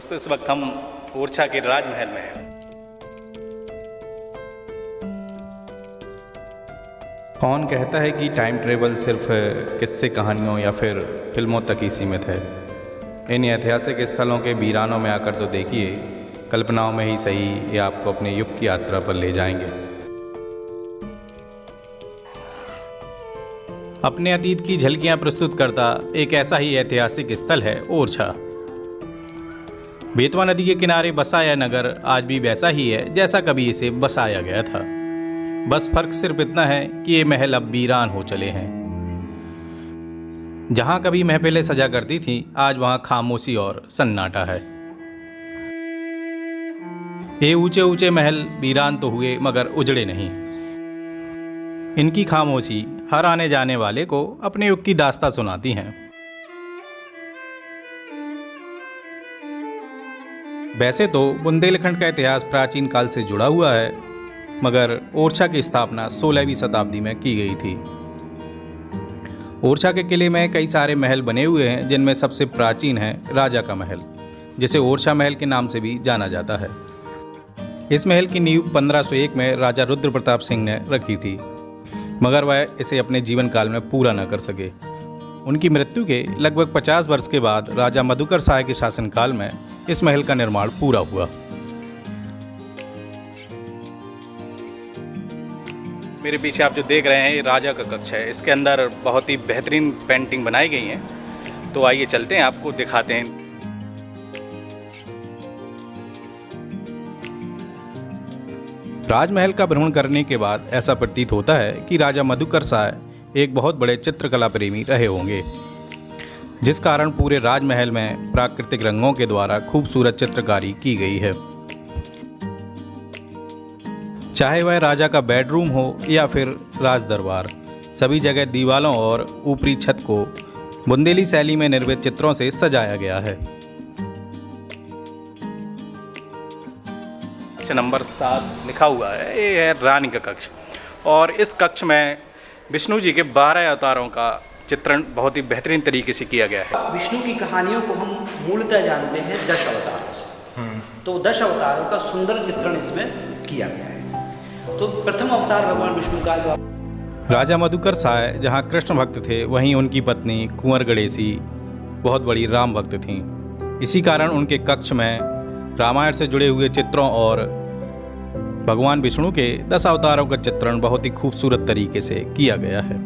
दोस्तों, इस वक्त हम ओरछा के राजमहल में हैं। कौन कहता है कि टाइम ट्रेवल सिर्फ किस्से कहानियों या फिर फिल्मों तक ही सीमित है। इन ऐतिहासिक स्थलों के वीरानों में आकर तो देखिए, कल्पनाओं में ही सही ये आपको अपने युग की यात्रा पर ले जाएंगे। अपने अतीत की झलकियां प्रस्तुत करता एक ऐसा ही ऐतिहासिक स्थल है ओरछा। बेतवा नदी के किनारे बसा यह नगर आज भी वैसा ही है जैसा कभी इसे बसाया गया था। बस फर्क सिर्फ इतना है कि ये महल अब वीरान हो चले हैं। जहां कभी महफिलें सजा करती थीं, आज वहां खामोशी और सन्नाटा है। ये ऊंचे ऊंचे महल वीरान तो हुए मगर उजड़े नहीं। इनकी खामोशी हर आने जाने वाले को अपने युग की दास्तां सुनाती हैं। वैसे तो बुंदेलखंड का इतिहास प्राचीन काल से जुड़ा हुआ है, मगर ओरछा की स्थापना 16वीं शताब्दी में की गई थी। ओरछा के किले में कई सारे महल बने हुए हैं, जिनमें सबसे प्राचीन है राजा का महल, जिसे ओरछा महल के नाम से भी जाना जाता है। इस महल की नींव 1501 में राजा रुद्र प्रताप सिंह ने रखी थी, मगर वह इसे अपने जीवन काल में पूरा न कर सके। उनकी मृत्यु के लगभग 50 वर्ष के बाद राजा मधुकर शाह के शासनकाल में इस महल का निर्माण पूरा हुआ। मेरे पीछे आप जो देख रहे हैं ये राजा का कक्ष है। इसके अंदर बहुत ही बेहतरीन पेंटिंग बनाई गई हैं, तो आइए चलते हैं, आपको दिखाते हैं। राजमहल का भ्रमण करने के बाद ऐसा प्रतीत होता है कि राजा मधुकर शाह एक बहुत बड़े चित्रकला प्रेमी रहे होंगे, जिस कारण पूरे राजमहल में प्राकृतिक रंगों के द्वारा खूबसूरत चित्रकारी की गई है। चाहे वह राजा का बेडरूम हो या फिर राज दरबार, सभी जगह दीवारों और ऊपरी छत को बुंदेली शैली में निर्मित चित्रों से सजाया गया है। नंबर 7 लिखा हुआ है, ये है रानी का कक्ष, और इस कक्ष में विष्णु जी के 12 अवतारों का चित्रण बहुत ही बेहतरीन तरीके से किया गया है। विष्णु की कहानियों को हम मूलतः जानते हैं 10 अवतारों से, तो 10 अवतारों का सुंदर चित्रण इसमें किया गया है। तो प्रथम अवतार भगवान विष्णु का जो राजा मधुकर शाह जहां कृष्ण भक्त थे, वहीं उनकी पत्नी कुंवर गणेशी बहुत बड़ी राम भक्त थीं। इसी कारण उनके कक्ष में रामायण से जुड़े हुए चित्रों और भगवान विष्णु के 10 अवतारों का चित्रण बहुत ही खूबसूरत तरीके से किया गया है।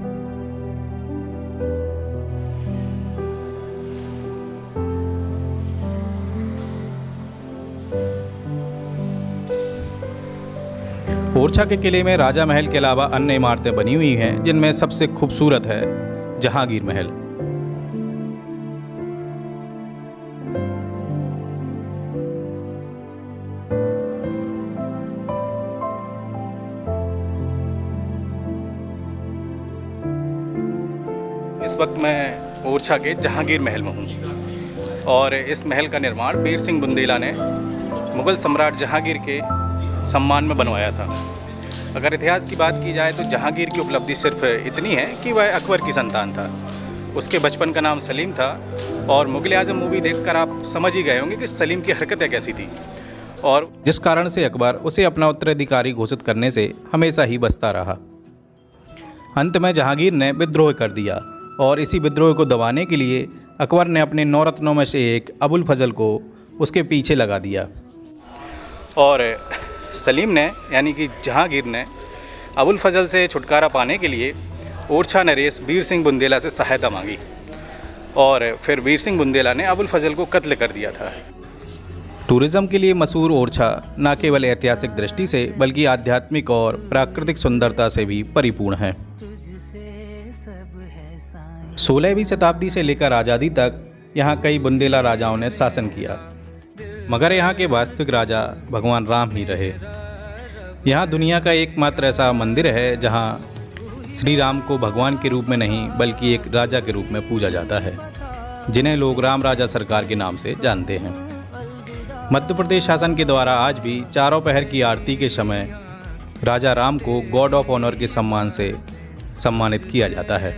ओरछा के किले में राजा महल के अलावा अन्य इमारतें बनी हुई हैं, जिनमें सबसे खूबसूरत है जहांगीर महल। इस वक्त मैं ओरछा के जहांगीर महल में हूँ, और इस महल का निर्माण वीर सिंह बुंदेला ने मुगल सम्राट जहांगीर के सम्मान में बनवाया था। अगर इतिहास की बात की जाए तो जहांगीर की उपलब्धि सिर्फ इतनी है कि वह अकबर की संतान था। उसके बचपन का नाम सलीम था, और मुगल आजम मूवी देखकर आप समझ ही गए होंगे कि सलीम की हरकतें कैसी थी, और जिस कारण से अकबर उसे अपना उत्तराधिकारी घोषित करने से हमेशा ही बचता रहा। अंत में जहांगीर ने विद्रोह कर दिया, और इसी विद्रोह को दबाने के लिए अकबर ने अपने 9 रत्नों में से एक अबुल फजल को उसके पीछे लगा दिया, और सलीम ने यानी कि जहांगीर ने अबुल फजल से छुटकारा पाने के लिए ओरछा नरेश वीर सिंह बुंदेला से सहायता मांगी, और फिर वीर सिंह बुंदेला ने अबुल फजल को कत्ल कर दिया था। टूरिज्म के लिए मशहूर ओरछा न केवल ऐतिहासिक दृष्टि से बल्कि आध्यात्मिक और प्राकृतिक सुंदरता से भी परिपूर्ण है। 16वीं शताब्दी से लेकर आज़ादी तक यहाँ कई बुंदेला राजाओं ने शासन किया, मगर यहाँ के वास्तविक राजा भगवान राम ही रहे। यहाँ दुनिया का एकमात्र ऐसा मंदिर है जहाँ श्री राम को भगवान के रूप में नहीं बल्कि एक राजा के रूप में पूजा जाता है, जिन्हें लोग राम राजा सरकार के नाम से जानते हैं। मध्य प्रदेश शासन के द्वारा आज भी चारों पहर की आरती के समय राजा राम को गॉड ऑफ ऑनर के सम्मान से सम्मानित किया जाता है।